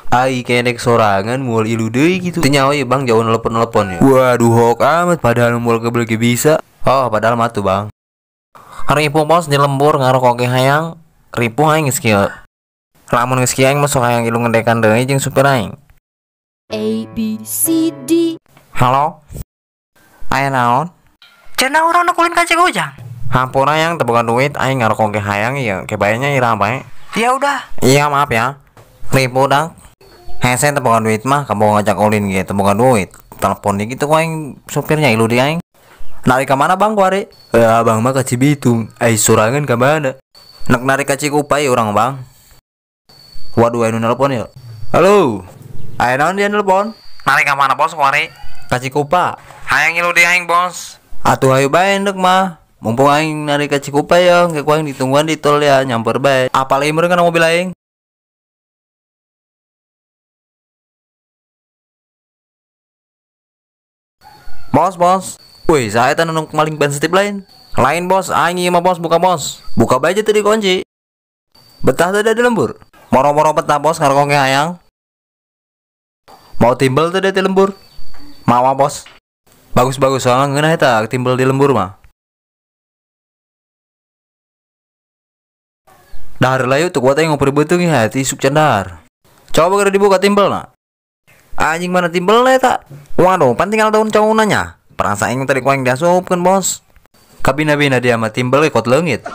Ai kenek sorangan mual ilu deui gitu. Teu nyawa ya Bang jauh nelpon-nelpon ya. Waduh hok amat padahal mual kebelki bisa. Oh, padahal mah tuh Bang. Ripuh bos di lembur ngaruh koke hayang. Ripuh aing geus kieu. Lamun geus kieu aing masuk hayang ilu ngedekan deui jeung supir aing. A B C D. Halo. Aya naon? Cenah urang nukulin kacang ujang. Hampura yang teu boga duit aing ngaruh koke hayang ieu kebayanya ira bae. Ya udah. Iya maaf ya. Ripuh dak. Hese teu boga duit mah kamu ngajak ulin gitu boga duit. Telepon di gitu ku aing supirnya ilu di aing. Narik ke mana Bang kuare? Abang mah ka Cibitung. Ai sorangan ka mana? Nek narik ka Cikupai urang Bang. Waduh anu nelpon ya. Halo. Aya naon dia nelpon? Narik ka mana bos kuare? Ka Cikupa. Hayang ilu di aing bos. Atuh hayu bae endek mah. Mumpung aing narik ka Cikupa ya, kayak ku aing ditungguan di tol ya, nyamper bae. Apal ieu meureun kana mobil aing? Bos. Wih, saya tan anu maling ban setip lain. Lain bos, aing ieu mah bos buka bos. Buka bae aja tadi kunci. Betah tadi di lembur. Moro-moro betah bos ngaruh koke hayang. Mau timbal tadi di lembur. Mawa bos. Bagus soalnya ngeunah eta timbal di lembur mah. Dahar layu tuh kuat aing ngoper beuteung ya hati isuk cendar. Coba gara dibuka timbal na. Anjing mana timbal na eta? Waduh, pan tinggal daun cowunanya. Perasa aing tadi ku aing diasupkeun bos. Kabina-bina dia mah timbal kot leungit.